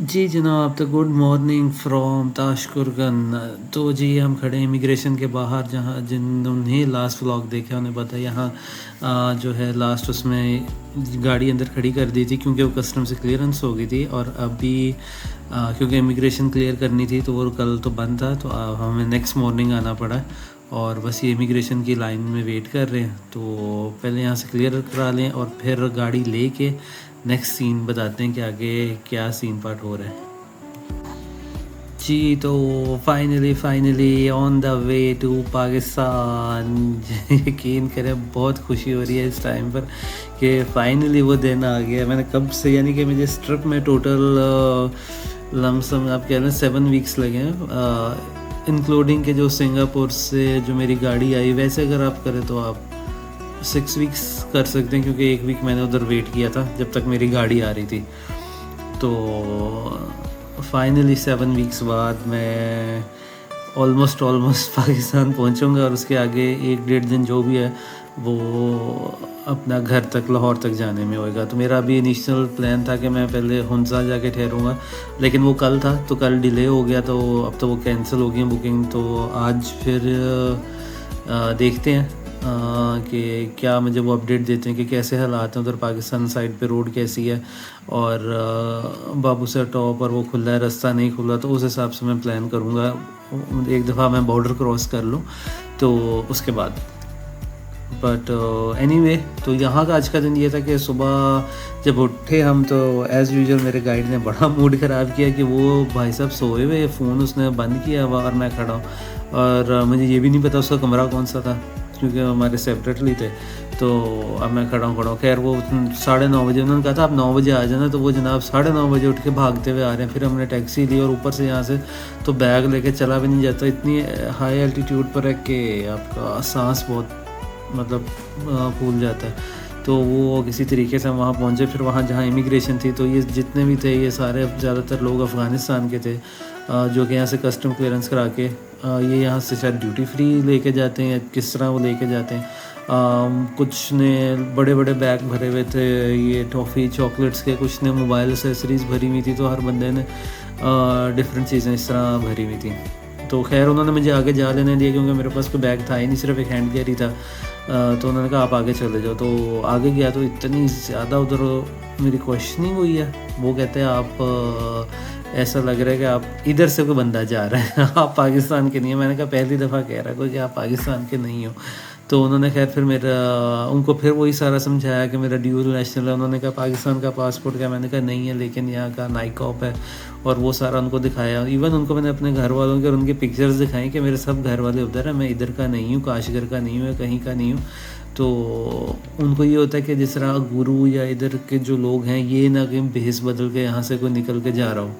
जी जनाब, तो good morning from ताशकुरगन। तो जी हम खड़े हैं इमिग्रेशन के बाहर, जहाँ जिन्होंने लास्ट व्लॉग देखा उन्हें पता है यहाँ जो है लास्ट उसमें गाड़ी अंदर खड़ी कर दी थी क्योंकि वो कस्टम से क्लियरेंस हो गई थी। और अभी क्योंकि इमिग्रेशन क्लियर करनी थी तो वो कल तो बंद था, तो हमें नेक्स्ट मॉर्निंग आना पड़ा। और बस ये इमिग्रेशन की लाइन में वेट कर रहे हैं, तो पहले यहाँ से क्लियर करा लें और फिर गाड़ी लेके नेक्स्ट सीन बताते हैं कि आगे क्या सीन पार्ट हो रहा है। जी तो finally on the way to Pakistan. यकीन करें बहुत खुशी हो रही है इस टाइम पर कि फाइनली वो दिन आ गया। मैंने कब से, यानी कि मुझे इस ट्रिप में टोटल लमसम आप कह रहे हैं 7 वीक्स लगे हैं, इंक्लूडिंग के जो सिंगापुर से जो मेरी गाड़ी आई, वैसे अगर आप करें तो आप 6 वीक्स कर सकते हैं, क्योंकि 1 वीक मैंने उधर वेट किया था जब तक मेरी गाड़ी आ रही थी। तो फाइनली 7 वीक्स बाद मैं ऑलमोस्ट पाकिस्तान पहुंचूंगा, और उसके आगे 1-1.5 दिन जो भी है वो अपना घर तक, लाहौर तक जाने में होएगा। तो मेरा अभी इनिशियल प्लान था कि मैं पहले हुंसा जाके ठहरूंगा, लेकिन वो कल था तो कल डिले हो गया, तो अब तो वो कैंसिल हो गई बुकिंग। तो आज फिर देखते हैं कि क्या मुझे वो अपडेट देते हैं कि कैसे हालात हैं उधर पाकिस्तान साइड पे, रोड कैसी है, और बाबू सर टॉप और वो खुला है, रास्ता नहीं खुला, तो उस हिसाब से मैं प्लान करूँगा। एक दफ़ा मैं बॉर्डर क्रॉस कर लूँ तो उसके बाद। बट एनीवे, तो यहाँ का आज का दिन ये था कि सुबह जब उठे हम तो एज़ यूजुअल मेरे गाइड ने बड़ा मूड ख़राब किया कि वो भाई साहब सोए हुए, फ़ोन उसने बंद किया हुआ और मैं खड़ा हूँ। और मुझे ये भी नहीं पता उसका कमरा कौन सा था, क्योंकि हमारे सेपरेटली थे। तो अब मैं खड़ा हूँ। खैर वो 9:30 बजे उन्होंने कहा था आप 9 बजे आ जाना, तो वो जनाब 9:30 बजे उठ के भागते हुए आ रहे हैं। फिर हमने टैक्सी ली और ऊपर से यहाँ से तो बैग लेके चला भी नहीं जाता, इतनी हाई एल्टीट्यूड पर है कि आपका सांस बहुत मतलब फूल जाता है। तो वो किसी तरीके से वहाँ पहुँचे। फिर वहाँ जहाँ इमिग्रेशन थी, तो ये जितने भी थे ये सारे ज़्यादातर लोग अफ़गानिस्तान के थे, जो कि यहाँ से कस्टम क्लियरेंस करा के ये यहाँ से शायद ड्यूटी फ्री लेके जाते हैं, किस तरह वो लेके जाते हैं। कुछ ने बड़े बड़े बैग भरे हुए थे ये टॉफ़ी चॉकलेट्स के, कुछ ने मोबाइल एसेसरीज़ भरी हुई थी, तो हर बंदे ने डिफरेंट चीज़ें इस तरह भरी हुई थी। तो खैर उन्होंने मुझे आगे जा लेने दिया, क्योंकि मेरे पास कोई बैग था ही नहीं, सिर्फ एक हैंड कैरी था। तो उन्होंने कहा आप आगे चले जाओ। तो आगे गया तो इतनी ज़्यादा उधर मेरी क्वेश्चनिंग हुई है। वो कहते हैं आप ऐसा लग रहा है कि आप इधर से कोई बंदा जा रहा है, आप पाकिस्तान के नहीं है। मैंने कहा पहली दफ़ा कह रहा है कोई कि आप पाकिस्तान के नहीं हो। तो उन्होंने खैर फिर उनको फिर वही सारा समझाया कि मेरा ड्यूल नेशनल है। उन्होंने कहा पाकिस्तान का पासपोर्ट क्या? मैंने कहा नहीं है, लेकिन यहाँ का नाइकॉप है, और वो सारा उनको दिखाया। इवन उनको मैंने अपने घर वालों के और उनकी पिक्चर्स दिखाई कि मेरे सब घर वाले उधर हैं, मैं इधर का नहीं हूँ, काशगर का नहीं हूँ, कहीं का नहीं हूँ। तो उनको ये होता है कि जिस तरह गुरु या इधर के जो लोग हैं, ये ना कहीं भेस बदल के यहाँ से कोई निकल के जा रहा हो।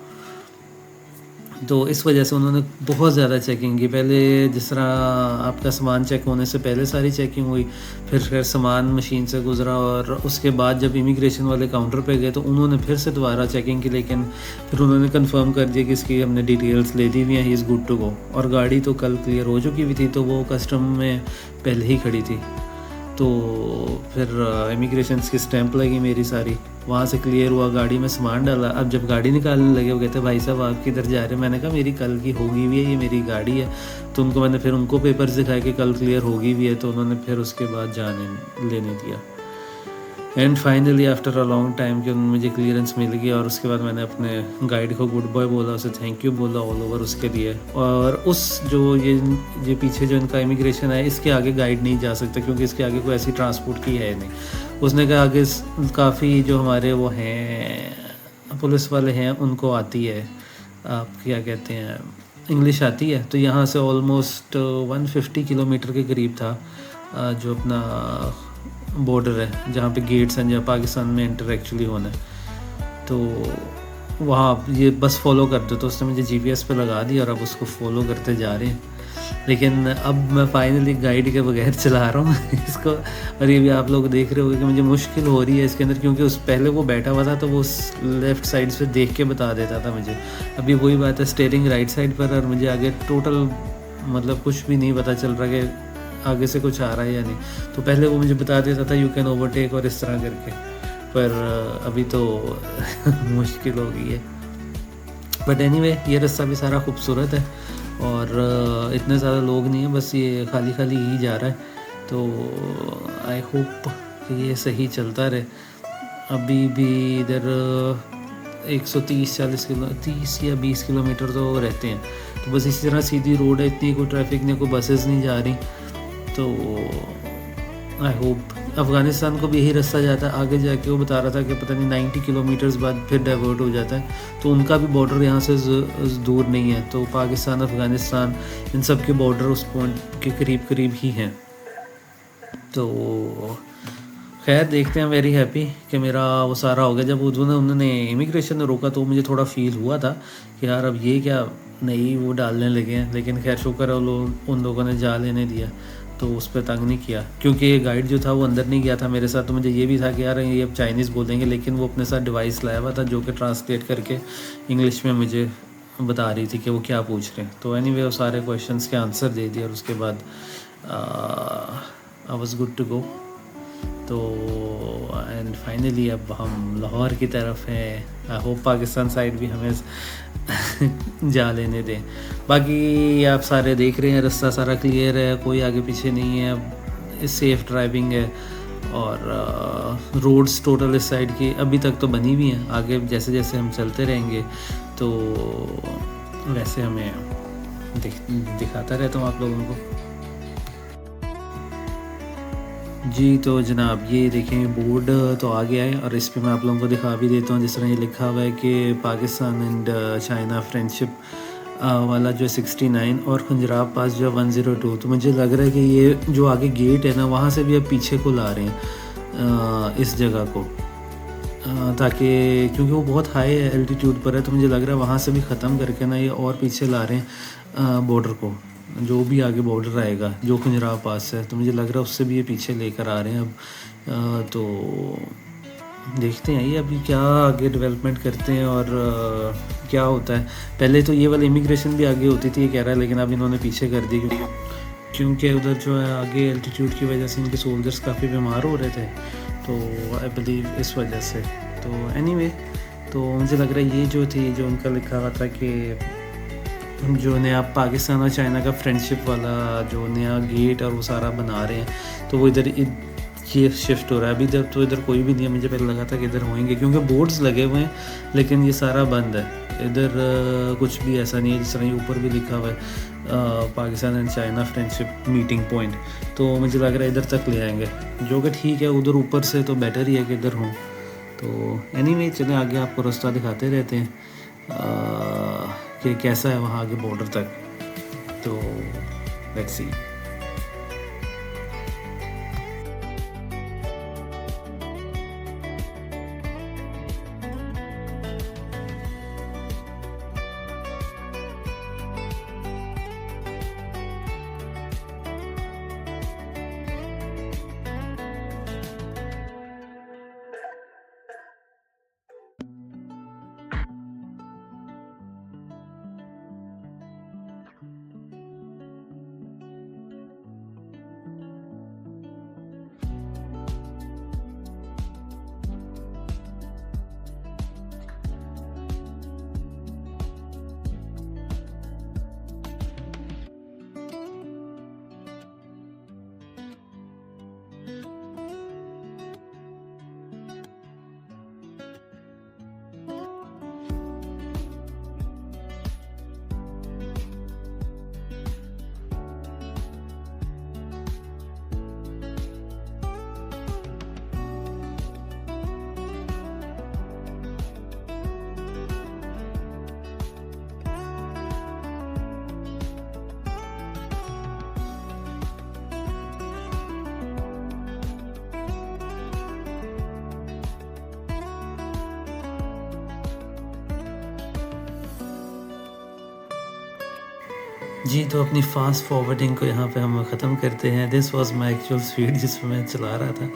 तो इस वजह से उन्होंने बहुत ज़्यादा चेकिंग की। पहले जिस तरह आपका सामान चेक होने से पहले सारी चेकिंग हुई, फिर सामान मशीन से गुजरा, और उसके बाद जब इमिग्रेशन वाले काउंटर पे गए तो उन्होंने फिर से दोबारा चेकिंग की। लेकिन फिर उन्होंने कंफर्म कर दिया कि इसकी हमने डिटेल्स ले दी हुई हैं, he is good to go. और गाड़ी तो कल क्लियर हो चुकी हुई थी, तो वो कस्टम में पहले ही खड़ी थी। तो फिर इमिग्रेशन की स्टैंप लगी मेरी सारी, वहाँ से क्लियर हुआ, गाड़ी में सामान डाला। अब जब गाड़ी निकालने लगे वो कहते भाई साहब आप किधर जा रहे हैं? मैंने कहा मेरी कल की होगी भी है, ये मेरी गाड़ी है। तो उनको मैंने फिर उनको पेपर्स दिखाए कि कल क्लियर होगी भी है, तो उन्होंने फिर उसके बाद जाने लेने दिया। And finally after a long time कि मुझे क्लियरेंस मिल गया, और उसके बाद मैंने अपने गाइड को गुड बाय बोला, उसे थैंक यू बोला ऑल ओवर उसके लिए। और उस जो ये पीछे जो इनका इमिग्रेशन है, इसके आगे गाइड नहीं जा सकता, क्योंकि इसके आगे कोई ऐसी ट्रांसपोर्ट की है नहीं। उसने कहा आगे काफ़ी जो हमारे वो हैं पुलिस वाले हैं उनको आती है, आप क्या कहते हैं, इंग्लिश आती है। तो यहाँ से ऑलमोस्ट 150 किलोमीटर के करीब था जो अपना बॉर्डर है, जहाँ पे गेट्स हैं, जहाँ पाकिस्तान में एंटर एक्चुअली होना है। तो वहाँ ये बस फॉलो कर दो। तो उसने मुझे जीपीएस पे लगा दिया, और अब उसको फॉलो करते जा रहे हैं। लेकिन अब मैं फाइनली गाइड के बगैर चला रहा हूँ इसको। और ये भी आप लोग देख रहे होंगे कि मुझे मुश्किल हो रही है इसके अंदर, क्योंकि उस पहले वो बैठा हुआ था तो वो लेफ़्ट साइड से देख के बता देता था मुझे। अभी वही बात है, स्टीयरिंग राइट साइड पर, और मुझे आगे टोटल मतलब कुछ भी नहीं पता चल रहा कि आगे से कुछ आ रहा है या नहीं। तो पहले वो मुझे बता देता था यू कैन ओवरटेक और इस तरह करके, पर अभी तो मुश्किल हो गई है। बट एनीवे ये रास्ता भी सारा खूबसूरत है और इतने ज़्यादा लोग नहीं हैं, बस ये खाली खाली ही जा रहा है। तो आई होप कि ये सही चलता रहे। अभी भी इधर 130-40 किलो 30 या 20 किलोमीटर तो रहते हैं। तो बस इसी तरह सीधी रोड है, इतनी कोई ट्रैफिक नहीं, कोई बसेस नहीं जा रही। तो आई होप अफ़गानिस्तान को भी यही रास्ता जाता है। आगे जाके वो बता रहा था कि पता नहीं 90 किलोमीटर्स बाद फिर डाइवर्ट हो जाता है। तो उनका भी बॉर्डर यहाँ से दूर नहीं है। तो पाकिस्तान, अफ़गानिस्तान, इन सब के बॉर्डर उस पॉइंट के करीब करीब ही हैं। तो खैर देखते हैं। वेरी हैप्पी कि मेरा वो सारा हो गया। जब उन्होंने इमिग्रेशन में रोका तो मुझे थोड़ा फील हुआ था कि यार अब ये क्या नई वो डालने लगे हैं, लेकिन खैर शुक्र है उन लोगों ने जा लेने दिया, तो उस पर तंग नहीं किया। क्योंकि ये गाइड जो था वो अंदर नहीं गया था मेरे साथ, तो मुझे ये भी था कि यार ये अब चाइनीज़ बोलेंगे, लेकिन वो अपने साथ डिवाइस लाया हुआ था जो कि ट्रांसलेट करके इंग्लिश में मुझे बता रही थी कि वो क्या पूछ रहे हैं। तो एनीवे वो सारे क्वेश्चंस के आंसर दे दिए और उसके बाद I was good to go. तो एंड फाइनली अब हम लाहौर की तरफ हैं। आई होप पाकिस्तान साइड भी हमें जा लेने दें। बाकी आप सारे देख रहे हैं रास्ता सारा क्लियर है, कोई आगे पीछे नहीं है, सेफ़ ड्राइविंग है और रोड्स टोटल इस साइड की अभी तक तो बनी हुई हैं। आगे जैसे जैसे हम चलते रहेंगे तो वैसे हमें दिखाता रहता हूँ आप लोगों को। जी तो जनाब ये देखें बोर्ड तो आ गया है और इस पे मैं आप लोगों को दिखा भी देता हूँ। जिस तरह ये लिखा हुआ है कि पाकिस्तान एंड चाइना फ्रेंडशिप वाला जो 69 और खंजराब पास जो 102। तो मुझे लग रहा है कि ये जो आगे गेट है ना वहाँ से भी अब पीछे को ला रहे हैं इस जगह को, ताकि क्योंकि वो बहुत हाई एल्टीट्यूड पर है, तो मुझे लग रहा है वहाँ से भी ख़त्म करके ना ये और पीछे ला रहे हैं बॉर्डर को। जो भी आगे बॉर्डर आएगा जो खंजराव पास है, तो मुझे लग रहा है उससे भी ये पीछे लेकर आ रहे हैं अब। तो देखते हैं ये अभी क्या आगे डेवलपमेंट करते हैं और क्या होता है। पहले तो ये वाली इमिग्रेशन भी आगे होती थी ये कह रहा है, लेकिन अब इन्होंने पीछे कर दी क्योंकि उधर जो है आगे एल्टीट्यूड की वजह से इनके सोल्जर्स काफ़ी बीमार हो रहे थे, तो आई बिलीव इस वजह से। तो एनीवे तो मुझे लग रहा है ये जो थी जो उनका लिखा हुआ था कि जो नया पाकिस्तान और चाइना का फ्रेंडशिप वाला जो नया गेट और वो सारा बना रहे हैं, तो वो इधर ये शिफ्ट हो रहा है। अभी जब तो इधर कोई भी नहीं है, मुझे पहले लगा था कि इधर होंगे क्योंकि बोर्ड्स लगे हुए हैं, लेकिन ये सारा बंद है। इधर कुछ भी ऐसा नहीं है। जिस तरह ये ऊपर भी लिखा हुआ है Pakistan and China friendship meeting point, तो मुझे लग रहा है इधर तक ले आएंगे, जो कि ठीक है। उधर ऊपर से तो बेटर ही है कि इधर हों। तो एनीवे चलें आगे आपको रास्ता दिखाते रहते हैं कि कैसा है वहाँ आगे बॉर्डर तक। तो लेट्स सी। जी, तो अपनी फ़ास्ट फॉरवर्डिंग को यहाँ पे हम ख़त्म करते हैं। This was my actual speed जिसमें मैं चला रहा था।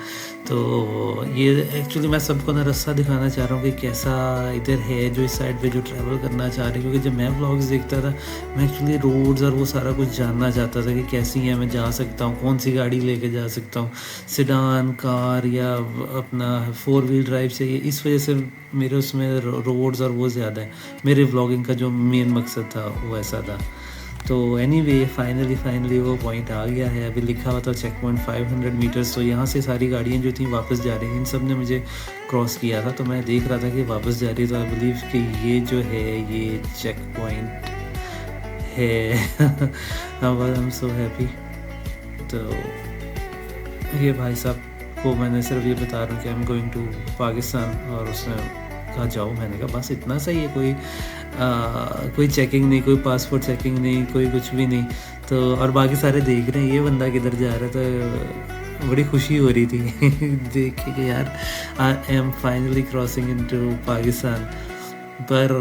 तो ये एक्चुअली मैं सबको ना रास्ता दिखाना चाह रहा हूँ कि कैसा इधर है, जो इस साइड पे जो ट्रैवल करना चाह रहे हैं। क्योंकि जब मैं व्लॉग्स देखता था, मैं एक्चुअली रोड्स और वो सारा कुछ जानना चाहता था कि कैसी हैं, मैं जा सकता हूँ, कौन-सी गाड़ी लेके जा सकता हूँ, सेडान, कार या अपना 4 व्हील ड्राइव चाहिए। इस वजह से मेरे उसमें रोड्स और वो ज़्यादा है। मेरे व्लॉगिंग का जो मेन मकसद था, वो ऐसा था। तो एनीवे फाइनली वो पॉइंट आ गया है। अभी लिखा हुआ था चेक पॉइंट 500 मीटर्स। तो यहाँ से सारी गाड़ियाँ जो थी वापस जा रही थी, इन सब ने मुझे क्रॉस किया था। तो मैं देख रहा था कि वापस जा रही है। तो आई बिलीव कि ये जो है ये चेक पॉइंट है। I am so happy. तो ये भाई साहब को मैंने सिर्फ ये बता रहा हूँ कि I am going to Pakistan, और उसने कहा जाओ। मैंने कहा बस इतना सही है, कोई चेकिंग नहीं, कोई पासपोर्ट चेकिंग नहीं, कोई कुछ भी नहीं। तो और बाकी सारे देख रहे हैं ये बंदा किधर जा रहा है। तो बड़ी खुशी हो रही थी देख के कि यार I am finally crossing into Pakistan. पर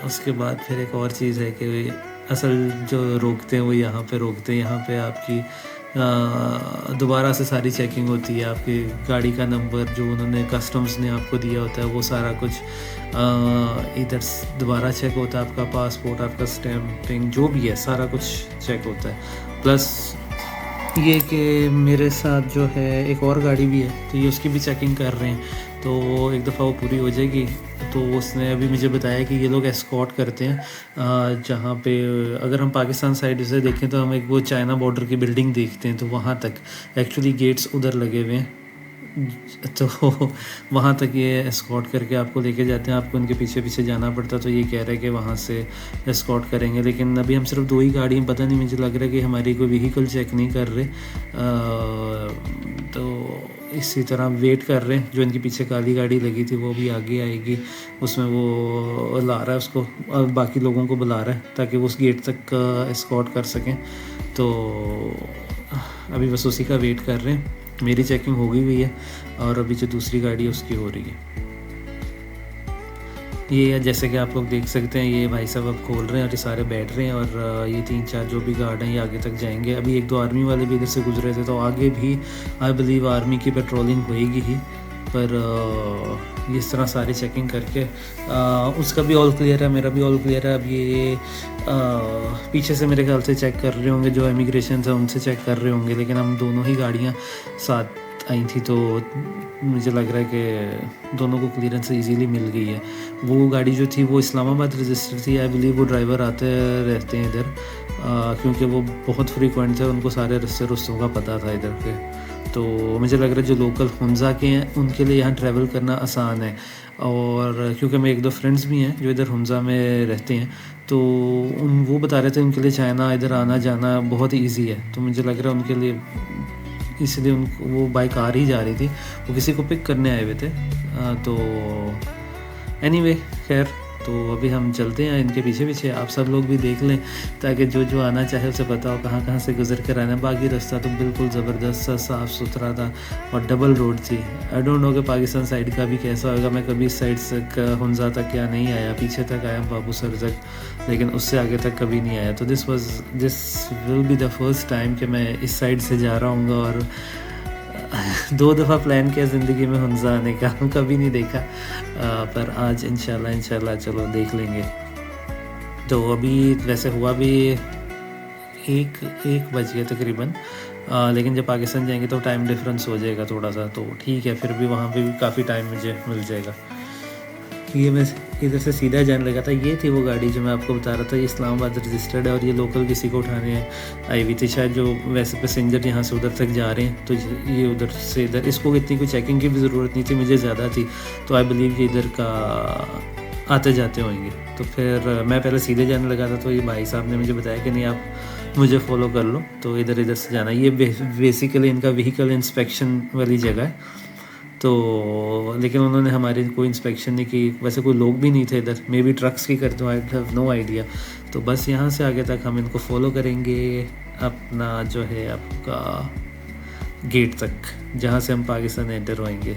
उसके बाद फिर एक और चीज़ है कि असल जो रोकते हैं वो यहाँ पे रोकते हैं। यहाँ पे आपकी दोबारा से सारी चेकिंग होती है। आपकी गाड़ी का नंबर जो उन्होंने कस्टम्स ने आपको दिया होता है, वो सारा कुछ इधर दोबारा चेक होता है। आपका पासपोर्ट, आपका स्टैंपिंग, जो भी है सारा कुछ चेक होता है। प्लस ये कि मेरे साथ जो है एक और गाड़ी भी है, तो ये उसकी भी चेकिंग कर रहे हैं। तो एक दफ़ा वो पूरी हो जाएगी तो उसने अभी मुझे बताया कि ये लोग एस्कॉर्ट करते हैं जहाँ पे अगर हम पाकिस्तान साइड से देखें तो हम एक वो चाइना बॉर्डर की बिल्डिंग देखते हैं, तो वहाँ तक एक्चुअली गेट्स उधर लगे हुए हैं। तो वहाँ तक ये एस्कॉर्ट करके आपको लेके जाते हैं। आपको उनके पीछे पीछे जाना पड़ता। तो ये कह रहे हैं कि वहाँ से एस्कॉर्ट करेंगे। लेकिन अभी हम सिर्फ 2 ही गाड़ी, पता नहीं, मुझे लग रहा है कि हमारी कोई व्हीकल चेक नहीं कर रहे। तो इसी तरह वेट कर रहे हैं। जो इनके पीछे काली गाड़ी लगी थी वो भी आगे आएगी, उसमें वो ला रहा है उसको, और बाकी लोगों को बुला रहा है ताकि वो उस गेट तक एस्कॉर्ट कर सकें। तो अभी बस उसी का वेट कर रहे हैं। मेरी चेकिंग हो गई हुई है और अभी जो दूसरी गाड़ी है उसकी हो रही है। ये जैसे कि आप लोग देख सकते हैं, ये भाई साहब अब खोल रहे हैं और ये सारे बैठ रहे हैं। और ये 3-4 जो भी गार्ड हैं ये आगे तक जाएंगे। अभी 1-2 आर्मी वाले भी इधर से गुजरे थे। तो आगे भी आई बिलीव आर्मी की पेट्रोलिंग होएगी ही। पर इस तरह सारी चेकिंग करके उसका भी ऑल क्लियर है, मेरा भी ऑल क्लियर है। अब ये पीछे से मेरे ख्याल से चेक कर रहे होंगे, जो इमिग्रेशन है उनसे चेक कर रहे होंगे। लेकिन हम दोनों ही गाड़ियाँ साथ आई थी तो मुझे लग रहा है कि दोनों को क्लियरेंस इजीली मिल गई है। वो गाड़ी जो थी वो इस्लामाबाद रजिस्टर थी। आई बिलीव वो ड्राइवर आते रहते हैं इधर क्योंकि वो बहुत फ्रीक्वेंट थे, उनको सारे रस्तों का पता था इधर के। तो मुझे लग रहा है जो लोकल हमज़ा के हैं उनके लिए यहाँ ट्रैवल करना आसान है। और क्योंकि मेरे 1-2 फ्रेंड्स भी हैं जो इधर हमज़ा में रहते हैं, तो वो बता रहे थे उनके लिए चाइना इधर आना जाना बहुत ईजी है। तो मुझे लग रहा है उनके लिए, इसलिए उनको वो बाइक आ ही जा रही थी, वो किसी को पिक करने आए हुए थे। तो एनीवे खैर, तो अभी हम चलते हैं इनके पीछे पीछे। आप सब लोग भी देख लें ताकि जो जो आना चाहे उसे पता हो कहाँ कहाँ से गुजर कर आना है। बाकी रास्ता तो बिल्कुल ज़बरदस्त सा, साफ़ सुथरा था और डबल रोड थी। आई डोंट नो कि पाकिस्तान साइड का भी कैसा होगा। मैं कभी इस साइड से हुंजा तक या नहीं आया, पीछे तक आया बाबू सर तक, लेकिन उससे आगे तक कभी नहीं आया। तो this will be the first time कि मैं इस साइड से जा रहा हूँ। और 2 दफ़ा प्लान किया ज़िंदगी में हुंजा आने का, कभी नहीं देखा। पर आज इंशाल्लाह चलो देख लेंगे। तो अभी वैसे हुआ भी 1 बज गया तकरीबन। लेकिन जब पाकिस्तान जाएंगे तो टाइम डिफरेंस हो जाएगा थोड़ा सा, तो ठीक है, फिर भी वहाँ पे भी काफ़ी टाइम मुझे मिल जाएगा। ये मैं इधर से सीधा जाने लगा था। ये थी वो गाड़ी जो मैं आपको बता रहा था, ये इस्लामाबाद रजिस्टर्ड है और ये लोकल किसी को उठाने आई हुई थी शायद, जो वैसे पैसेंजर यहाँ से उधर तक जा रहे हैं। तो ये उधर से इधर, इसको इतनी कोई चेकिंग की भी ज़रूरत नहीं थी, मुझे ज़्यादा थी। तो आई बिलीव कि इधर का आते जाते होंगे। तो फिर मैं पहले सीधे जाने लगा था, तो ये भाई साहब ने मुझे बताया कि नहीं आप मुझे फॉलो कर लो, तो इधर से जाना। ये बेसिकली इनका व्हीकल इंस्पेक्शन वाली जगह है। तो लेकिन उन्होंने हमारी कोई इंस्पेक्शन नहीं की। वैसे कोई लोग भी नहीं थे इधर, मे बी ट्रक्स की करते हो, आई हैव नो आइडिया। तो बस यहाँ से आगे तक हम इनको फॉलो करेंगे अपना जो है आपका गेट तक, जहाँ से हम पाकिस्तान एंटर होएंगे।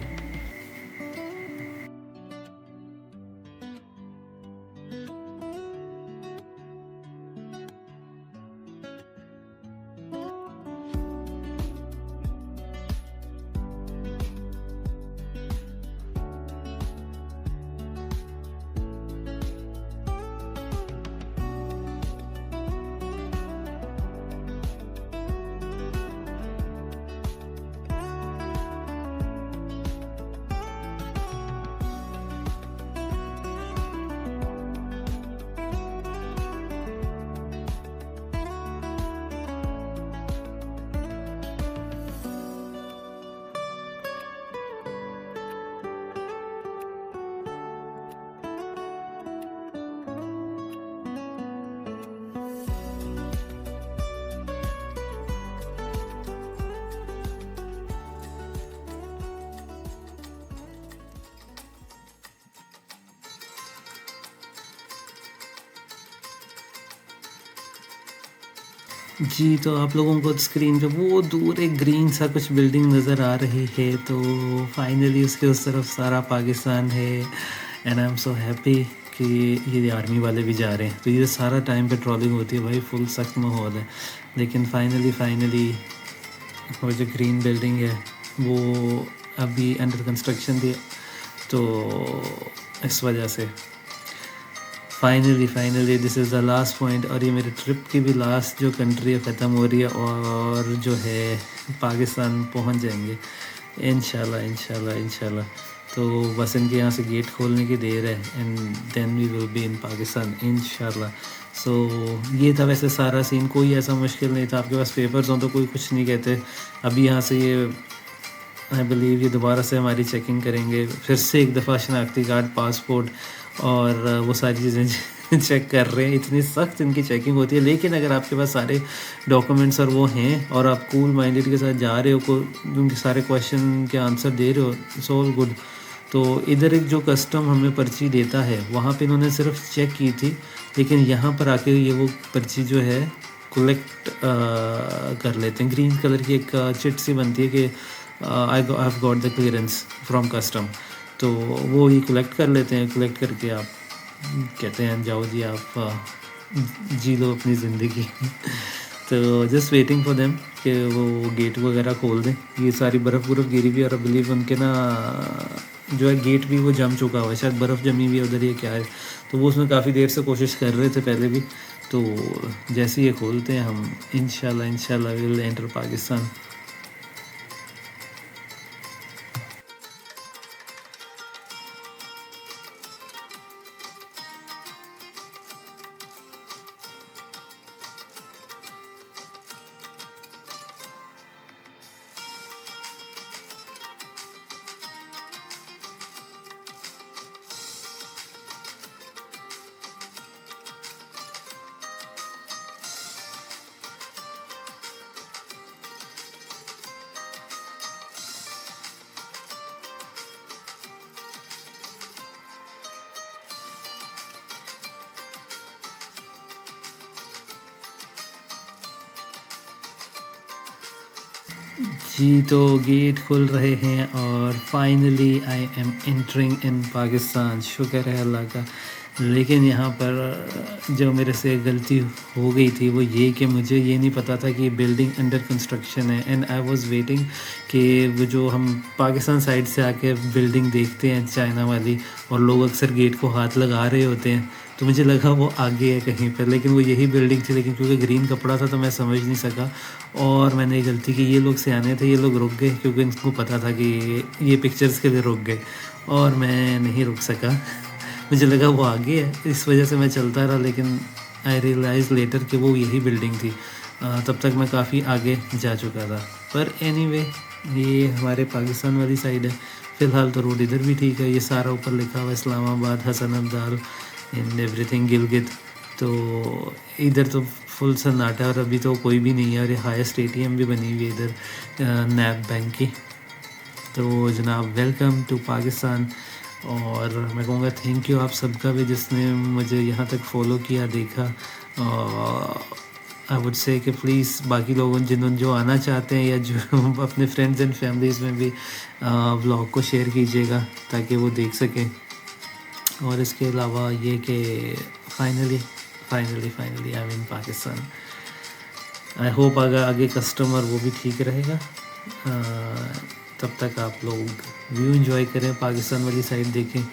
जी, तो आप लोगों को स्क्रीन पे वो दूर एक ग्रीन सा कुछ बिल्डिंग नज़र आ रही है, तो फाइनली उसके उस तरफ सारा पाकिस्तान है and I am so happy कि ये आर्मी वाले भी जा रहे हैं। तो ये सारा टाइम पेट्रोलिंग होती है भाई, फुल सख्त माहौल है। लेकिन फाइनली वो जो ग्रीन बिल्डिंग है वो अभी अंडर कंस्ट्रक्शन थी, तो इस वजह से finally this is the last point. और ये मेरे ट्रिप की भी लास्ट जो कंट्री है ख़त्म हो रही है, और जो है पाकिस्तान पहुंच जाएंगे इंशाल्लाह इंशाल्लाह इंशाल्लाह। तो बस इनके यहाँ से गेट खोलने की देर है and then we will be in Pakistan इंशाल्लाह। सो ये था वैसे सारा सीन, कोई ऐसा मुश्किल नहीं था। आपके पास पेपर्स हों तो कोई कुछ नहीं कहते। अभी यहाँ से ये आई बिलीव ये दोबारा से हमारी चेकिंग करेंगे, फिर से एक दफ़ा शनाख्ती कार्ड, पासपोर्ट और वो सारी चीज़ें चेक कर रहे हैं। इतनी सख्त इनकी चेकिंग होती है, लेकिन अगर आपके पास सारे डॉक्यूमेंट्स और वो हैं और आप कूल माइंडेड के साथ जा रहे हो, को उनके सारे क्वेश्चन के आंसर दे रहे हो, इट्स ऑल गुड। तो इधर एक जो कस्टम हमें पर्ची देता है वहाँ पे इन्होंने सिर्फ चेक की थी, लेकिन यहाँ पर आके ये वो पर्ची जो है कलेक्ट कर लेते हैं। ग्रीन कलर की एक चिट सी बनती है कि I have got the clearance from custom, तो वो ये कलेक्ट कर लेते हैं। कलेक्ट करके आप कहते हैं जाओ जी आप जी लो अपनी ज़िंदगी। तो जस्ट वेटिंग फॉर देम कि वो गेट वगैरह खोल दें। ये सारी बर्फ़ गिरी हुई है और बिलीव उनके ना जो है गेट भी वो जम चुका हुआ है, शायद बर्फ़ जमी हुई है उधर, ये क्या है। तो वो उसमें काफ़ी देर से कोशिश कर रहे थे पहले भी। तो जैसे ये खोलते हैं हम इंशाल्लाह विल एंटर पाकिस्तान। जी, तो गेट खुल रहे हैं और finally I am entering in Pakistan. शुक्र है अल्लाह का। लेकिन यहाँ पर जो मेरे से गलती हो गई थी वो ये कि मुझे ये नहीं पता था कि बिल्डिंग अंडर कंस्ट्रक्शन है एंड आई वाज वेटिंग कि वो जो हम पाकिस्तान साइड से आके बिल्डिंग देखते हैं चाइना वाली, और लोग अक्सर गेट को हाथ लगा रहे होते हैं, तो मुझे लगा वो आगे है कहीं पर, लेकिन वो यही बिल्डिंग थी। लेकिन क्योंकि ग्रीन कपड़ा था तो मैं समझ नहीं सका, और मैंने ये गलती की। ये लोग सियाने थे, ये लोग रुक गए क्योंकि इनको पता था कि ये पिक्चर्स के लिए रुक गए, और मैं नहीं रुक सका। मुझे लगा वो आगे है, इस वजह से मैं चलता रहा। लेकिन आई रियलाइज़ लेटर कि वो यही बिल्डिंग थी। तब तक मैं काफ़ी आगे जा चुका था। पर एनीवे ये हमारे पाकिस्तान वाली साइड है। फ़िलहाल तो रोड इधर भी ठीक है। ये सारा ऊपर लिखा हुआ इस्लामाबाद, हसन अब्दाल इन एवरीथिंग गिलगित। तो इधर तो फुल सन्नाटा है और अभी तो कोई भी नहीं है। और ये हाईएस्ट एटीएम भी बनी हुई है इधर नैब बैंक की। तो जनाब वेलकम टू पाकिस्तान। और मैं कहूँगा थैंक यू आप सबका भी जिसने मुझे यहाँ तक फॉलो किया, देखा। आई वुड से कि प्लीज़ बाकी लोगों जिन्होंने जो आना चाहते हैं या जो अपने फ्रेंड्स एंड फैमिलीज़ में भी व्लॉग को शेयर कीजिएगा ताकि वो देख सकें। और इसके अलावा ये कि finally I am in Pakistan. I hope अगर आगे कस्टमर वो भी ठीक रहेगा। तब तक आप लोग व्यू एंजॉय करें, पाकिस्तान वाली साइड देखें।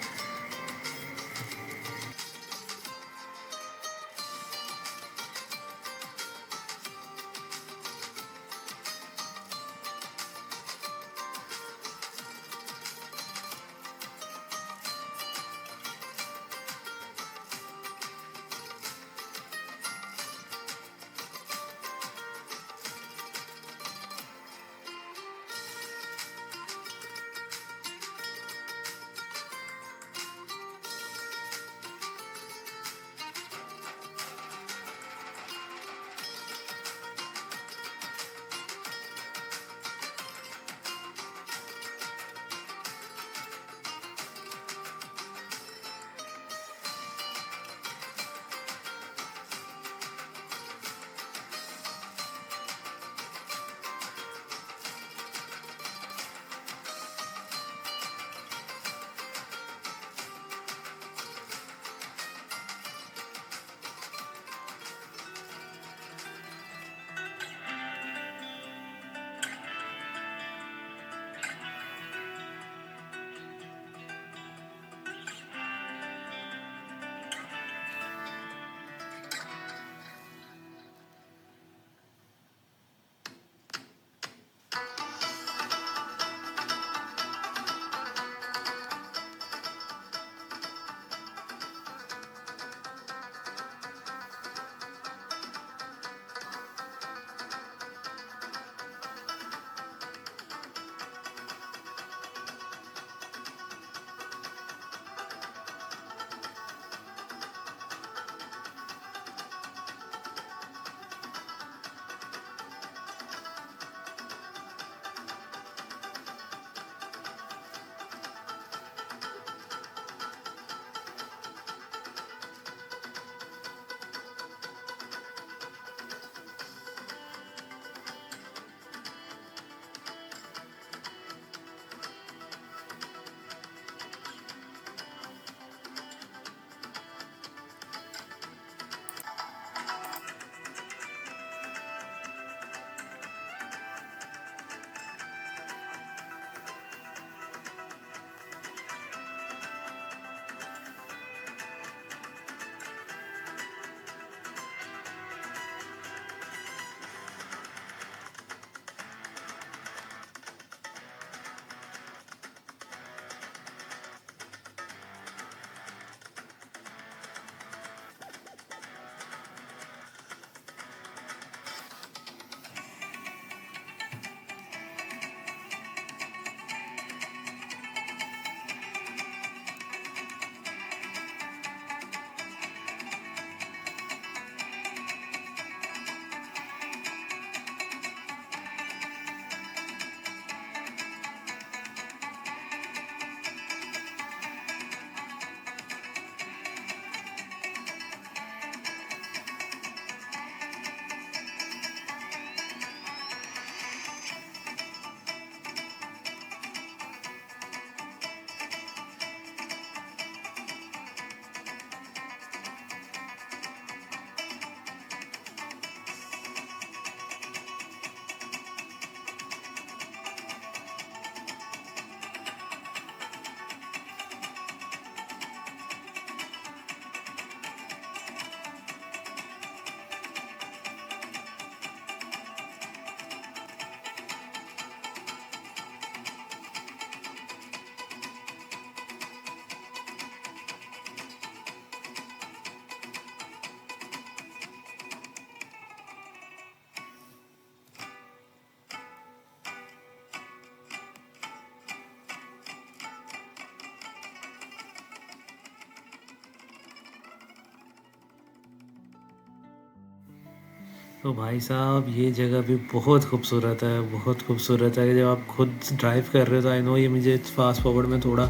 तो भाई साहब ये जगह भी बहुत खूबसूरत है, बहुत खूबसूरत है। जब आप खुद ड्राइव कर रहे हो तो आई नो ये मुझे फ़ास्ट फॉरवर्ड में थोड़ा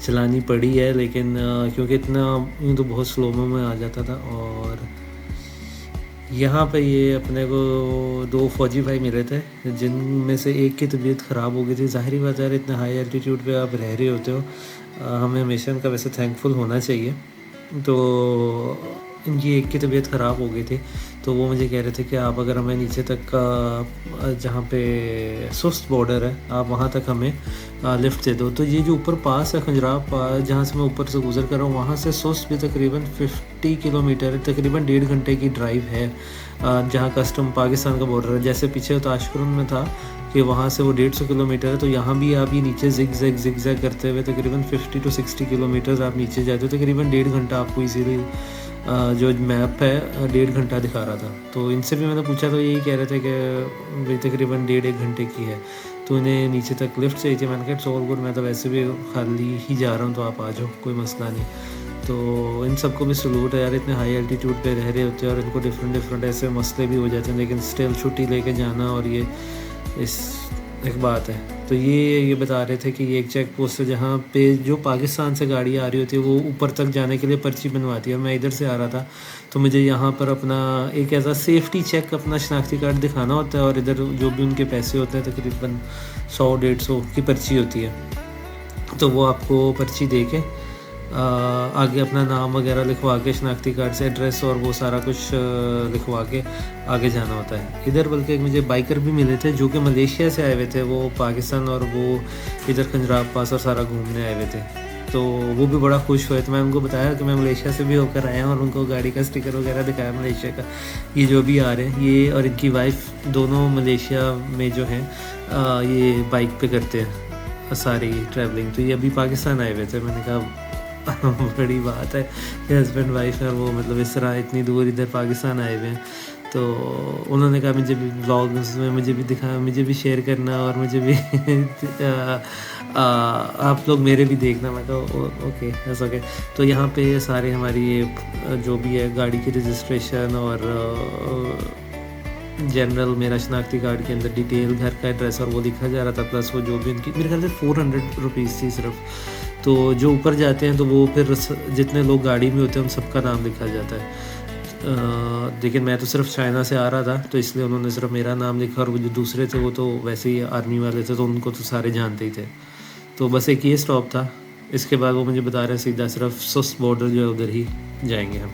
चलानी पड़ी है, लेकिन क्योंकि इतना यूँ तो बहुत स्लोमो में आ जाता था। और यहाँ पे ये अपने को दो फौजी भाई मिले थे, जिनमें से एक की तबीयत ख़राब हो गई थी। ज़ाहिर बात है, इतने हाई एल्टीट्यूड पे आप रह रहे होते हो, हमें हमेशा इनका वैसे थैंकफुल होना चाहिए। तो इनकी एक की तबीयत ख़राब हो गई थी, तो वो मुझे कह रहे थे कि आप अगर हमें नीचे तक का जहाँ पे सुस्त बॉर्डर है आप वहाँ तक हमें लिफ्ट दे दो। तो ये जो ऊपर पास है खंजराव पास, जहाँ से मैं ऊपर से गुजर कर रहा हूँ, वहाँ से सुस्त भी तकरीबन 50 किलोमीटर है, तकरीबन 1.5 घंटे की ड्राइव है। जहाँ कस्टम पाकिस्तान का बॉर्डर है, जैसे पीछे ताशकुरन में था कि वहाँ से वो 150 किलोमीटर है, तो यहाँ भी आप ये नीचे जिग जैग करते हुए तकरीबन 50 to 60 किलोमीटर आप नीचे जाते हो। तकरीबन 1.5 घंटा आपको इजीली जो मैप है 1.5 घंटा दिखा रहा था। तो इनसे भी मैंने पूछा तो यही कह रहे थे कि भाई तकरीबन 1.5 घंटे की है, तो इन्हें नीचे तक लिफ्ट चाहिए थी। मैंने कहा इट्स ऑल गुड, मैं तो वैसे भी खाली ही जा रहा हूँ, तो आप आ जाओ, कोई मसला नहीं। तो इन सबको भी सलूट है यार, इतने हाई एल्टीट्यूड पे रह रहे होते हैं और इनको डिफरेंट ऐसे मसले भी हो जाते हैं, लेकिन स्टिल छुट्टी लेके जाना, और ये इस एक बात है। तो ये बता रहे थे कि ये एक चेक पोस्ट है जहाँ पे जो पाकिस्तान से गाड़ी आ रही होती है वो ऊपर तक जाने के लिए पर्ची बनवाती है। मैं इधर से आ रहा था तो मुझे यहाँ पर अपना एक ऐसा सेफ्टी चेक, अपना शनाख्ती कार्ड दिखाना होता है, और इधर जो भी उनके पैसे होते हैं तकरीबन 100-150 की पर्ची होती है, तो वो आपको पर्ची दे के आगे अपना नाम वगैरह लिखवा के, शनाख्ती कार्ड से एड्रेस और वो सारा कुछ लिखवा के आगे जाना होता है। इधर बल्कि मुझे बाइकर भी मिले थे जो कि मलेशिया से आए हुए थे, वो पाकिस्तान और वो इधर खंजराव पास और सारा घूमने आए हुए थे। तो वो भी बड़ा खुश हुए, तो मैं उनको बताया कि मैं मलेशिया से भी होकर आया हूँ, और उनको गाड़ी का स्टिकर वगैरह दिखाया मलेशिया का। ये जो भी आ रहे हैं, ये और इनकी वाइफ दोनों मलेशिया में जो हैं ये बाइक पे करते हैं सारी ट्रैवलिंग। तो ये अभी पाकिस्तान आए हुए थे। मैंने कहा बड़ी बात है कि हस्बैंड वाइफ है, वो मतलब इस तरह इतनी दूर इधर पाकिस्तान आए हुए हैं। तो उन्होंने कहा मुझे भी ब्लॉग्स में मुझे भी दिखा, मुझे भी शेयर करना, और मुझे भी आप लोग मेरे भी देखना। मैं तो ओके ऐसा ओके। तो यहाँ पे सारे हमारी ये जो भी है गाड़ी की रजिस्ट्रेशन और जनरल मेरा शनाख्ती कार्ड के अंदर डिटेल, घर का एड्रेस और वो लिखा जा रहा था, प्लस वो जो भी उनकी मेरे ख्याल से 400 रुपीज़ थी सिर्फ। तो जो ऊपर जाते हैं तो वो फिर जितने लोग गाड़ी में होते हैं उन सबका नाम लिखा जाता है। लेकिन मैं तो सिर्फ चाइना से आ रहा था, तो इसलिए उन्होंने सिर्फ मेरा नाम लिखा, और वो जो दूसरे थे वो तो वैसे ही आर्मी वाले थे, तो उनको तो सारे जानते ही थे। तो बस एक ये स्टॉप था, इसके बाद वो मुझे बता रहे हैं सीधा सिर्फ सुस्त बॉर्डर जो है उधर ही जाएंगे हम।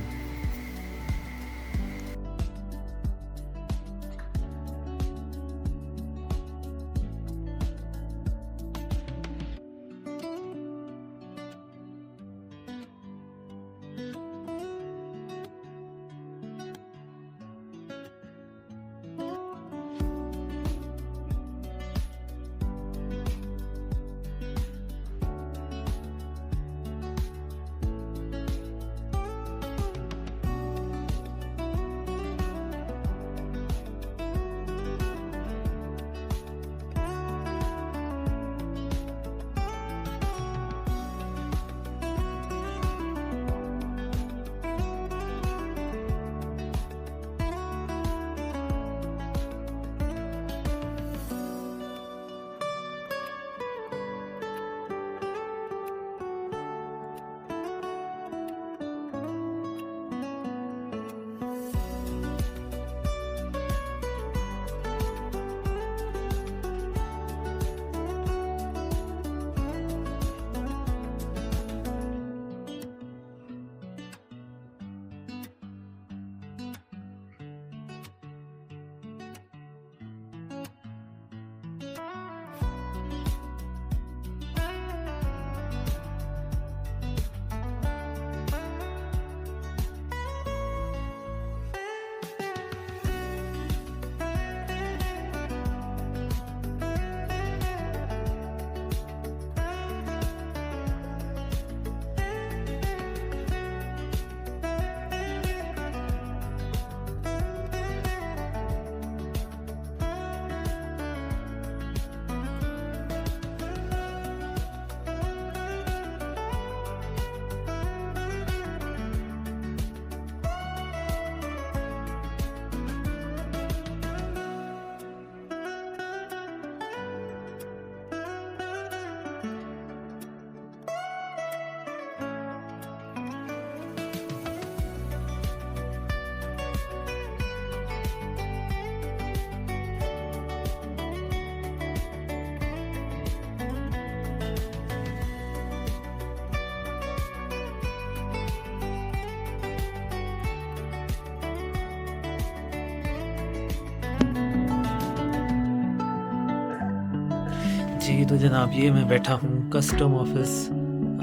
जी तो जनाब ये मैं बैठा हूँ कस्टम ऑफिस,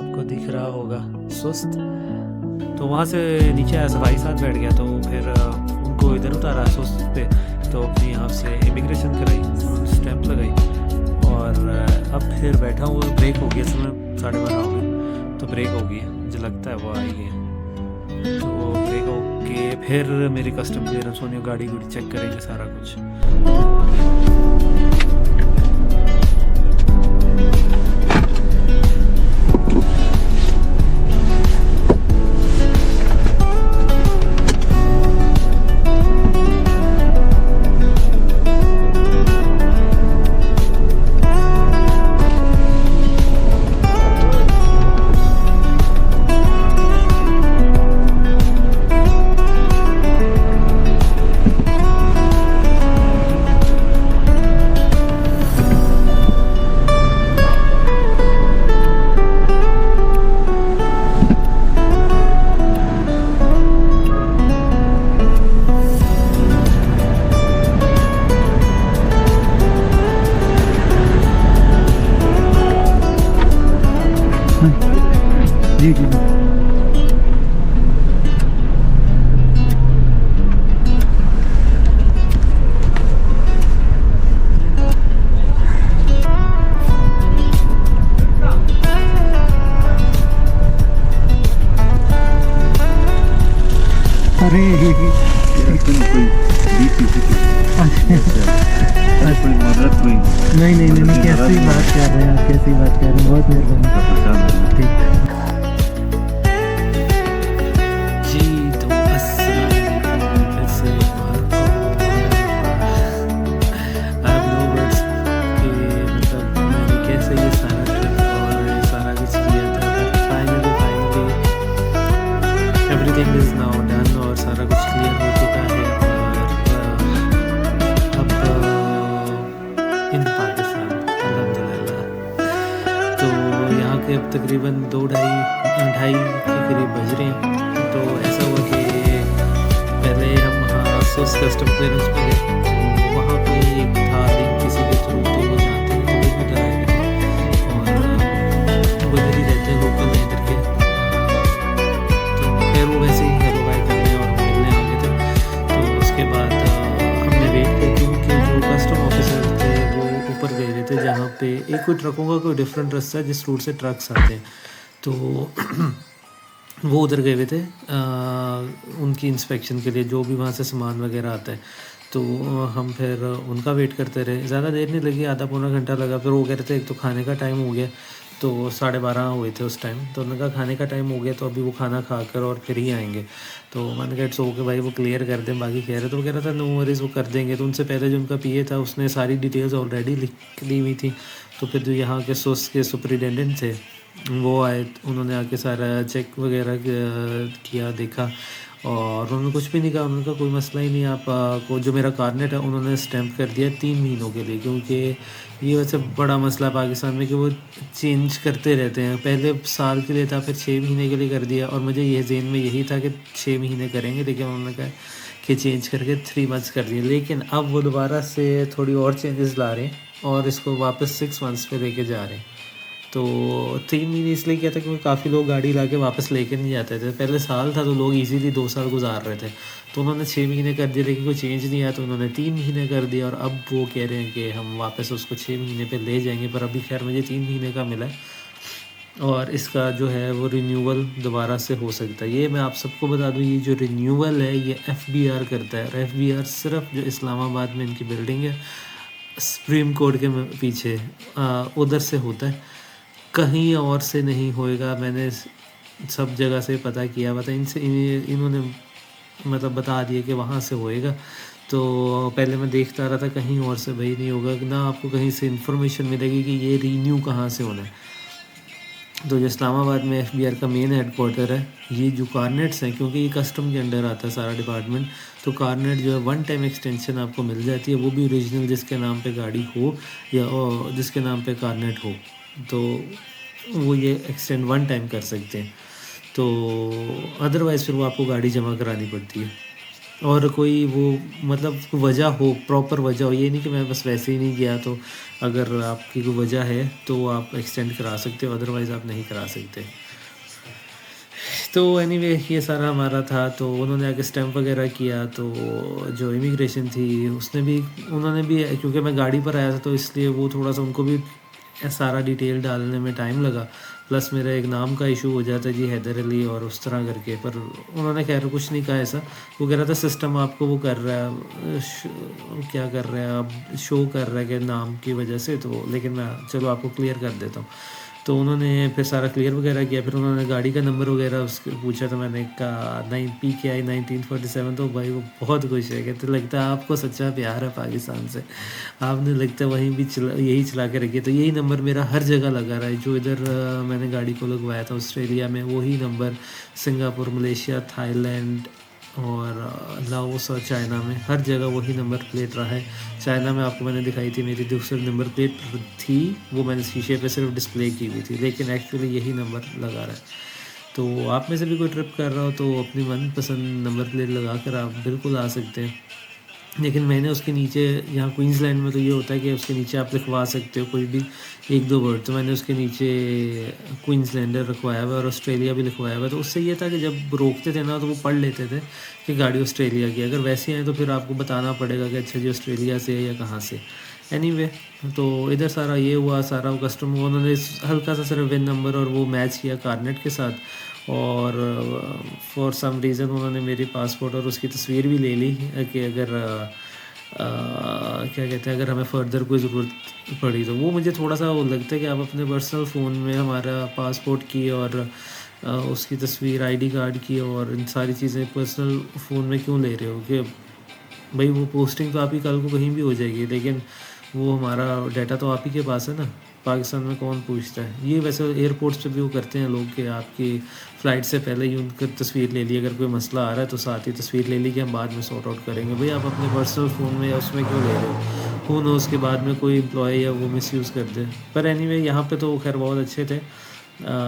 आपको दिख रहा होगा सुस्त। तो वहाँ से नीचे आया, सफाई साथ बैठ गया, तो फिर उनको इधर उतारा सुस्त पे, तो अपनी यहाँ से इमिग्रेशन कराई, स्टैंप लगाई, और अब फिर बैठा हूँ। ब्रेक हो गया, समय 12:30 हो गए, तो ब्रेक हो गई, मुझे लगता है वो आई है। तो ब्रेक हो के फिर मेरी कस्टम क्लियरेंस होनी, गाड़ी गुड़ी चेक करेंगे सारा कुछ। जी जी अरे नहीं नहीं नहीं, कैसी बात कर रहे हैं आप, कैसी बात कर रहे हैं, बहुत मेहरबानी। ठीक जी तो अस्सलाम वालेकुम, फिर से एक बार आई हैव नो वर्ड्स कि मतलब मैंने कैसे ये सारा ट्रिप और ये सारा कुछ किया था, but finally everything is now done और सारा कुछ क्लियर हो चुका है। और अब इन पाकिस्तान अल्हम्दुलिल्लाह। तो यहाँ के अब तकरीबन 2-2:30 के करीब बज रहे हैं। तो ऐसा हुआ कि पहले हम वहाँ सोस कस्टम क्लियरेंस पे गए, तो वहाँ पे एक था लिंक किसी के थ्रू, तो वो जानते थे, तो वो भी इधर आए थे और वो इधर ही रहते हैं, लोकल हैं इधर के। तो खैर वो वैसे ही हेलो बाय करने और मिलने आ गए थे। तो उसके बाद हमने वेट किया, क्योंकि जो कस्टम ऑफिसर थे वो ऊपर गए हुए थे, जहाँ पे एक कोई ट्रकों का कोई डिफरेंट रास्ता है जिस रूट से ट्रक्स आते हैं, तो वो उधर गए हुए थे उनकी इंस्पेक्शन के लिए, जो भी वहाँ से सामान वगैरह आता है। तो हम फिर उनका वेट करते रहे, ज़्यादा देर नहीं लगी, आधा पौना घंटा लगा। फिर वो कह रहे थे एक तो खाने का टाइम हो गया, तो 12:30 हुए थे उस टाइम, तो उन्होंने कहा खाने का टाइम हो गया, तो अभी वो खाना खा कर और फिर ही आएंगे। तो मैंने कहा इट्स ओके भाई, वो क्लियर कर दें, बाकी कह रहे, तो वो कह रहा था नो वरीज़, वो कर देंगे। तो उनसे पहले जो उनका पीए था उसने सारी डिटेल्स ऑलरेडी लिख ली हुई थी। तो फिर जो यहाँ के सोस के सुपरिटेंडेंट थे वो आए, उन्होंने आके सारा चेक वगैरह किया, देखा, और उन्होंने कुछ भी नहीं कहा। उन्होंने कहा कोई मसला ही नहीं, आप को जो मेरा कार्नेट है उन्होंने स्टैम्प कर दिया 3 महीनों के लिए, क्योंकि ये वैसे बड़ा मसला है पाकिस्तान में कि वो चेंज करते रहते हैं। पहले साल के लिए था, फिर 6 महीने के लिए कर दिया, और मुझे ये ज़हन में यही था कि 6 महीने करेंगे, लेकिन उन्होंने कहा कि चेंज करके 3 मंथ्स कर दिए। लेकिन अब वो दोबारा से थोड़ी और चेंजेस ला रहे हैं और इसको वापस 6 मंथ्स पे लेके जा रहे हैं। तो 3 महीने इसलिए किया था क्योंकि काफ़ी लोग गाड़ी ला के वापस लेके नहीं जाते थे। पहले साल था तो लोग इजीली 2 साल गुजार रहे थे, तो उन्होंने 6 महीने कर दिया, लेकिन कोई चेंज नहीं आया तो उन्होंने 3 महीने कर दिया। और अब वो कह रहे हैं कि हम वापस उसको 6 महीने पे ले जाएंगे, पर अभी खैर मुझे 3 महीने का मिला है, और इसका जो है वो रिन्यूअल दोबारा से हो सकता है। ये मैं आप सबको बता दूँ, ये जो रिन्यूअल है ये FBR करता है, और FBR सिर्फ जो इस्लामाबाद में इनकी बिल्डिंग है सुप्रीम कोर्ट के पीछे, उधर से होता है, कहीं और से नहीं होएगा। मैंने सब जगह से पता किया, इनसे इन्होंने मतलब बता दिया कि वहाँ से होएगा। तो पहले मैं देखता रहा था कहीं और से भाई नहीं होगा ना, आपको कहीं से इन्फॉर्मेशन मिलेगी कि ये रीन्यू कहाँ से होना है। तो जो इस्लामाबाद में FBR का मेन हेडक्वार्टर है, ये जो कार्नेट्स हैं, क्योंकि ये कस्टम के अंडर आता है सारा डिपार्टमेंट, तो कार्नेट जो है 1 टाइम एक्सटेंशन आपको मिल जाती है, वो भी ओरिजिनल जिसके नाम पे गाड़ी हो या जिसके नाम पे कार्नेट हो, तो वो ये एक्सटेंड 1 टाइम कर सकते हैं। तो अदरवाइज़ फिर वो आपको गाड़ी जमा करानी पड़ती है। और कोई वो मतलब वजह हो, प्रॉपर वजह हो, ये नहीं कि मैं बस वैसे ही नहीं गया। तो अगर आपकी कोई वजह है तो आप एक्सटेंड करा सकते हो, अदरवाइज़ आप नहीं करा सकते। तो एनीवे ये सारा हमारा था। तो उन्होंने आके स्टैम्प वगैरह किया, तो जो इमिग्रेशन थी उसने भी, उन्होंने भी, क्योंकि मैं गाड़ी पर आया था तो इसलिए वो थोड़ा सा उनको भी सारा डिटेल डालने में टाइम लगा। प्लस मेरा एक नाम का इशू हो जाता है जी, हैदर अली और उस तरह करके। पर उन्होंने खैर कुछ नहीं कहा ऐसा। वो कह रहा था सिस्टम आपको वो कर रहा है, क्या कर रहा है, अब शो कर रहा है कि नाम की वजह से। तो लेकिन मैं चलो आपको क्लियर कर देता हूँ। तो उन्होंने फिर सारा क्लियर वगैरह किया। फिर उन्होंने गाड़ी का नंबर वगैरह उसके पूछा, तो मैंने कहा 9 PKI 1947। तो भाई वो बहुत खुश है, कहते लगता है आपको सच्चा प्यार है पाकिस्तान से, आपने लगता है वहीं भी यही चला के रखिए। तो यही नंबर मेरा हर जगह लगा रहा है, जो इधर मैंने गाड़ी को लगवाया था ऑस्ट्रेलिया में, वही नंबर सिंगापुर, मलेशिया, थाईलैंड और लाओस और चाइना में हर जगह वही नंबर प्लेट रहा है। चाइना में आपको मैंने दिखाई थी मेरी दूसरी नंबर प्लेट थी, वो मैंने शीशे पे सिर्फ डिस्प्ले की हुई थी, लेकिन एक्चुअली यही नंबर लगा रहा है। तो आप में से भी कोई ट्रिप कर रहा हो तो अपनी मनपसंद नंबर प्लेट लगा कर आप बिल्कुल आ सकते हैं। लेकिन मैंने उसके नीचे, यहाँ क्वींसलैंड में तो ये होता है कि उसके नीचे आप लिखवा सकते हो कोई भी 1-2 वर्ड। तो मैंने उसके नीचे क्वींसलैंडर लिखवाया हुआ और ऑस्ट्रेलिया भी लिखवाया हुआ। तो उससे ये था कि जब रोकते थे ना तो वो पढ़ लेते थे कि गाड़ी ऑस्ट्रेलिया की। अगर वैसे आए तो फिर आपको बताना पड़ेगा कि अच्छा जी ऑस्ट्रेलिया से है या कहाँ से। एनीवे तो इधर सारा ये हुआ, सारा कस्टम हुआ। उन्होंने हल्का सा सिर्फ विन नंबर और वो मैच किया कारनेट के साथ। और फॉर सम रीज़न उन्होंने मेरी पासपोर्ट और उसकी तस्वीर भी ले ली कि अगर क्या कहते हैं, अगर हमें फ़र्दर कोई ज़रूरत पड़ी तो। वो मुझे थोड़ा सा वो लगता है कि आप अपने पर्सनल फ़ोन में हमारा पासपोर्ट की और उसकी तस्वीर, आईडी कार्ड की और इन सारी चीज़ें पर्सनल फ़ोन में क्यों ले रहे हो। कि भाई वो पोस्टिंग तो आपकी कल को कहीं भी हो जाएगी, लेकिन वो हमारा डाटा तो आप ही के पास है ना। पाकिस्तान में कौन पूछता है। ये वैसे एयरपोर्ट्स पे भी वो करते हैं लोग कि आपकी फ़्लाइट से पहले ही उनकी तस्वीर ले ली, अगर कोई मसला आ रहा है तो साथ ही तस्वीर ले ली कि हम बाद में सॉर्ट आउट करेंगे। भाई आप अपने पर्सनल फ़ोन में या उसमें क्यों ले रहे हो। हो ना उसके बाद में कोई एम्प्लॉय या वो मिसयूज़ कर दे। पर एनीवे यहाँ पे तो खैर बहुत अच्छे थे।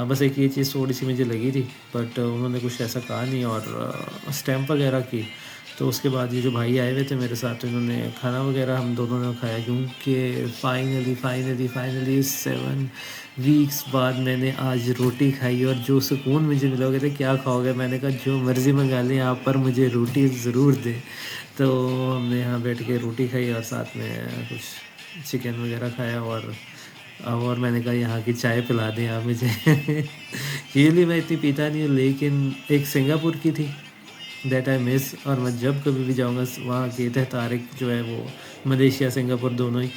बस एक ये चीज़ थोड़ी सी मुझे लगी थी, बट उन्होंने कुछ ऐसा कहा नहीं। और स्टैम्प वगैरह की तो उसके बाद ये जो भाई आए हुए थे मेरे साथ, तो इन्होंने खाना वगैरह हम दोनों ने खाया, क्योंकि फाइनली 7 वीक्स बाद मैंने आज रोटी खाई। और जो सुकून मुझे मिला, कहते क्या खाओगे, मैंने कहा जो मर्ज़ी मंगा लें आप, पर मुझे रोटी ज़रूर दें। तो हमने यहाँ बैठ के रोटी खाई और साथ में कुछ चिकन वगैरह खाया। और मैंने कहा यहाँ की चाय पिला दें आप मुझे। यूजुअली मैं इतनी पीता नहीं हूँ, लेकिन एक सिंगापुर की थी दैट आई मिस। और मैं जब कभी भी जाऊँगा वहाँ के तह तारिक जो है वो मलेशिया सिंगापुर दोनों ही,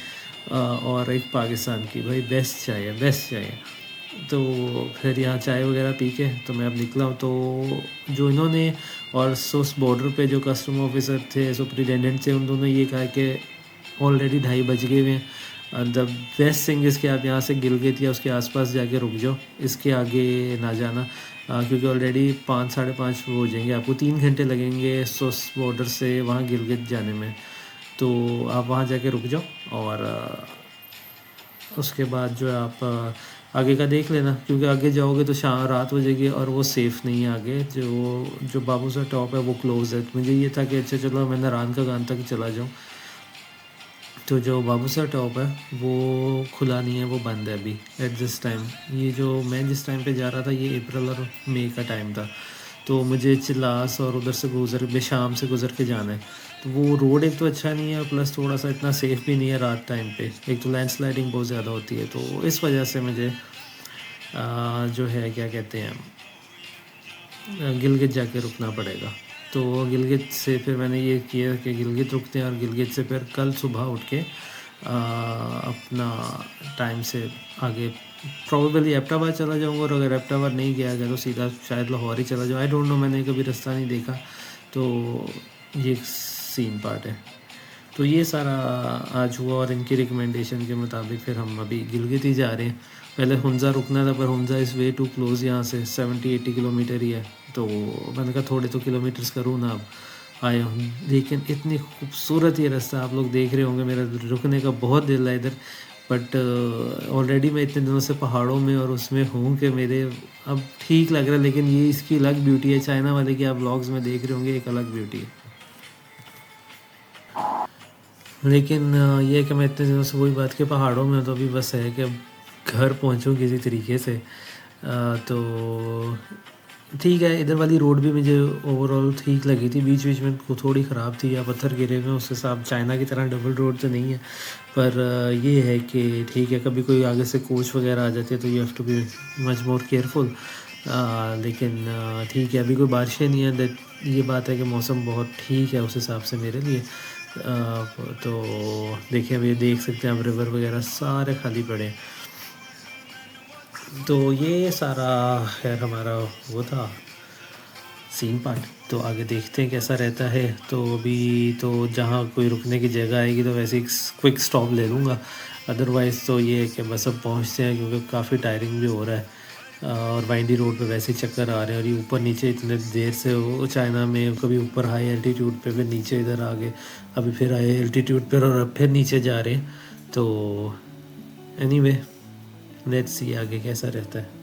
और एक पाकिस्तान की, भाई बेस्ट चाय है, बेस्ट चाय है। तो फिर यहाँ चाय वगैरह पी के तो मैं अब निकला हूँ। तो जो इन्होंने और उस बॉर्डर पे जो कस्टम ऑफिसर थे, सुपरिटेंडेंट थे, उन दोनों ये कहा कि ऑलरेडी 2:30 बज गए हुए हैं। द बेस्ट थिंग इज़ कि आप यहाँ से गिलगित या उसके आसपास जाके रुक जाओ, इसके आगे ना जाना। क्योंकि ऑलरेडी 5 साढ़े 5 वो हो जाएंगे, आपको 3 घंटे लगेंगे सोस बॉर्डर से वहाँ गिलगित जाने में। तो आप वहाँ जाके रुक जाओ और उसके बाद जो है आप आगे का देख लेना, क्योंकि आगे जाओगे तो शाम रात हो जाएगी और वो सेफ़ नहीं है। आगे जो बाबू सर टॉप है वो क्लोज़ है। मुझे ये था कि अच्छा चलो मैं नारायण का गान तक चला जाऊँ। तो जो बाबू सर टॉप है वो खुला नहीं है, वो बंद है अभी एट दिस टाइम। ये जो मैं जिस टाइम पे जा रहा था ये अप्रैल और मई का टाइम था। तो मुझे चिल्लास और उधर से बेशाम से गुज़र के जाना है। तो वो रोड एक तो अच्छा नहीं है, प्लस थोड़ा सा इतना सेफ़ भी नहीं है रात टाइम पे। एक तो लैंडस्लाइडिंग बहुत ज़्यादा होती है, तो इस वजह से मुझे जो है क्या कहते हैं, गिलगित जाके रुकना पड़ेगा। तो गिलगित से फिर मैंने ये किया कि गिलगित रुकते हैं और गिलगित से फिर कल सुबह उठ के अपना टाइम से आगे प्रोबेबली एबटाबाद चला जाऊँगा। और अगर एबटाबाद नहीं गया गया तो सीधा शायद लाहौर ही चला जाऊँ, आई डोंट नो, मैंने कभी रास्ता नहीं देखा। तो ये सीन पार्ट है। तो ये सारा आज हुआ और इनकी रिकमेंडेशन के मुताबिक फिर हम अभी गिलगित ही जा रहे हैं। पहले हुंज़ा रुकना था, पर हुंज़ा इज़ वे टू क्लोज़, यहाँ से 70-80 किलोमीटर ही है। तो मैंने कहा थोड़े तो किलोमीटर्स करूँ ना, अब आया हूँ। लेकिन इतनी खूबसूरत ये रास्ता, आप लोग देख रहे होंगे, मेरा रुकने का बहुत दिल है इधर। बट ऑलरेडी मैं इतने दिनों से पहाड़ों में और उसमें हूँ कि मेरे अब ठीक लग रहा है। लेकिन ये इसकी अलग ब्यूटी है, चाइना वाले की आप व्लॉग्स में देख रहे होंगे, एक अलग ब्यूटी है। लेकिन ये है कि मैं इतने दिनों से वही बात कि पहाड़ों में तो अभी बस है कि अब घर पहुँचूँ किसी तरीके से। तो ठीक है, इधर वाली रोड भी मुझे ओवरऑल ठीक लगी थी, बीच-बीच में वो थोड़ी ख़राब थी या पत्थर गिरे हुए हैं, उस हिसाब चाइना की तरह डबल रोड तो नहीं है। पर ये है कि ठीक है, कभी कोई आगे से कोच वग़ैरह आ जाती है तो you have to be much more careful. लेकिन ठीक है, अभी कोई बारिशें नहीं है, दैट ये बात है कि मौसम बहुत ठीक है उस हिसाब से मेरे लिए। तो देखिए, अभी देख सकते हैं आप रिवर वग़ैरह सारे खाली पड़े हैं। तो ये सारा खैर हमारा वो था सीन पार्ट। तो आगे देखते हैं कैसा रहता है। तो अभी तो जहाँ कोई रुकने की जगह आएगी तो वैसे एक क्विक स्टॉप ले लूँगा। अदरवाइज़ तो ये है कि बस अब पहुँचते हैं क्योंकि काफ़ी टायरिंग भी हो रहा है। और वाइंडी रोड पे वैसे ही चक्कर आ रहे हैं और ये ऊपर नीचे इतने देर से वो चाइना में कभी ऊपर हाई एल्टीट्यूड पे फिर नीचे इधर आ गए, अभी फिर हाई एल्टीट्यूड पर और अब फिर नीचे जा रहे हैं। तो एनीवे लेट्स सी आगे कैसा रहता है।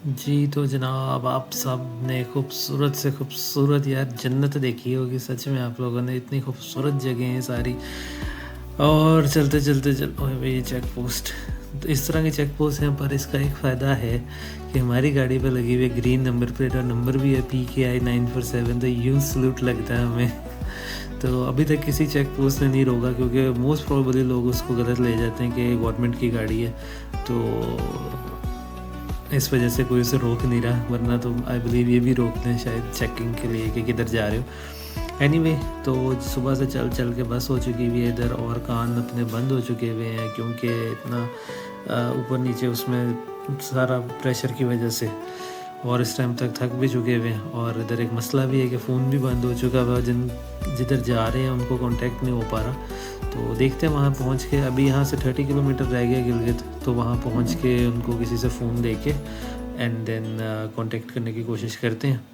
जी, तो जनाब आप सब ने खूबसूरत से खूबसूरत यार जन्नत देखी होगी सच में आप लोगों ने, इतनी खूबसूरत जगह हैं सारी। और चलते-चलते ओए भई ये चेक पोस्ट, तो इस तरह के चेक पोस्ट हैं पर इसका एक फ़ायदा है कि हमारी गाड़ी पे लगी हुई है ग्रीन नंबर प्लेट और नंबर भी है PKI 947, तो यूँ सैल्यूट लगता है हमें। तो अभी तक किसी चेक पोस्ट ने नहीं रोका क्योंकि मोस्ट प्रोबेबली लोग उसको गलत ले जाते हैं कि गवर्नमेंट की गाड़ी है, तो इस वजह से कोई उसे रोक नहीं रहा, वरना तो आई बिलीव ये भी रोकते हैं शायद चेकिंग के लिए कि किधर जा रहे हो। एनीवे तो सुबह से चल चल के बस हो चुकी हुई है इधर और कान अपने बंद हो चुके हुए हैं क्योंकि इतना ऊपर नीचे उसमें सारा प्रेशर की वजह से। और इस टाइम तक थक भी चुके हुए हैं। और इधर एक मसला भी है कि फ़ोन भी बंद हो चुका है, जिधर जा रहे हैं उनको कांटेक्ट नहीं हो पा रहा। तो देखते हैं वहाँ पहुँच के, अभी यहाँ से 30 किलोमीटर रह गया गिलगित, तो वहाँ पहुँच के उनको किसी से फ़ोन दे के एंड देन कांटेक्ट करने की कोशिश करते हैं।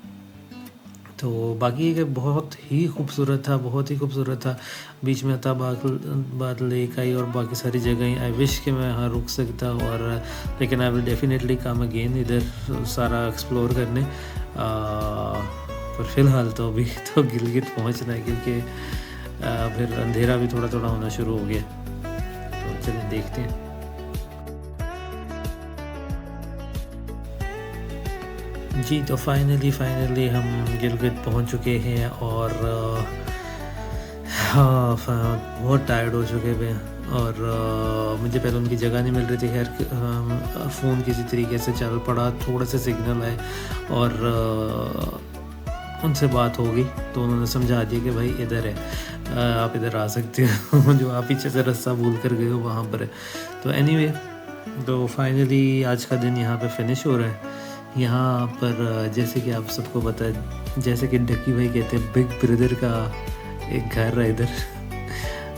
तो बाकी एक बहुत ही खूबसूरत था, बहुत ही खूबसूरत था। बीच में अताबाद लेक आई और बाकी सारी जगहें। आई विश कि मैं यहाँ रुक सकता, और लेकिन I will definitely come again इधर सारा एक्सप्लोर करने। पर फ़िलहाल तो अभी तो गिलगित पहुँचना है, क्योंकि फिर अंधेरा भी थोड़ा थोड़ा होना शुरू हो गया। तो चलिए देखते हैं। जी, तो फाइनली हम गिलगित पहुंच चुके हैं, और हाँ, बहुत टायर्ड हो चुके थे। और मुझे पहले उनकी जगह नहीं मिल रही थी। खैर फ़ोन किसी तरीके से चल पड़ा, थोड़ा सा सिग्नल आए और उनसे बात हो गई, तो उन्होंने समझा दिया कि भाई इधर है, आप इधर आ सकते हो। जो आप पीछे से रास्ता भूल कर गए हो वहाँ पर है। तो एनीवे, तो फाइनली आज का दिन यहाँ पे फिनिश हो रहा है। यहाँ पर जैसे कि आप सबको पता है, जैसे कि डक्की भाई कहते हैं, बिग ब्रदर का एक घर है इधर।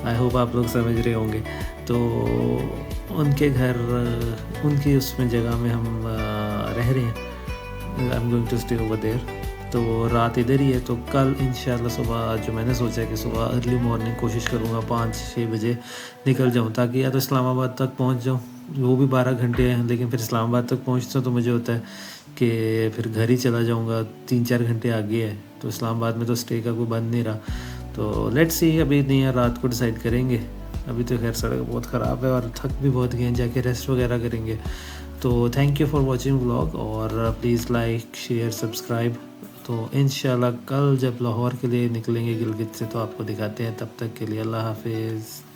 आई होप आप लोग समझ रहे होंगे। तो उनके घर, उनकी उसमें जगह में हम रह रहे हैं। I am going to stay over there. तो रात इधर ही है। तो कल इंशाल्लाह सुबह, जो मैंने सोचा है कि सुबह अर्ली मॉर्निंग कोशिश करूँगा 5-6 बजे निकल जाऊँ, ताकि या तो इस्लामाबाद तक पहुँच जाऊँ। वो भी 12 घंटे हैं, लेकिन फिर इस्लामाबाद तक पहुँचता तो मुझे होता है कि फिर घर ही चला जाऊँगा। 3-4 घंटे आगे है, तो इस्लामाबाद में तो स्टे का कोई बंद नहीं रहा। तो लेट्स सी, अभी नहीं है, रात को डिसाइड करेंगे। अभी तो खैर सड़क बहुत ख़राब है और थक भी बहुत गए हैं, जाके रेस्ट वगैरह करेंगे। तो thank you for watching vlog, और प्लीज़ लाइक, शेयर, सब्सक्राइब। तो इंशाल्लाह कल जब लाहौर के लिए निकलेंगे गिलगित से, तो आपको दिखाते हैं। तब तक के लिए अल्लाह हाफिज़।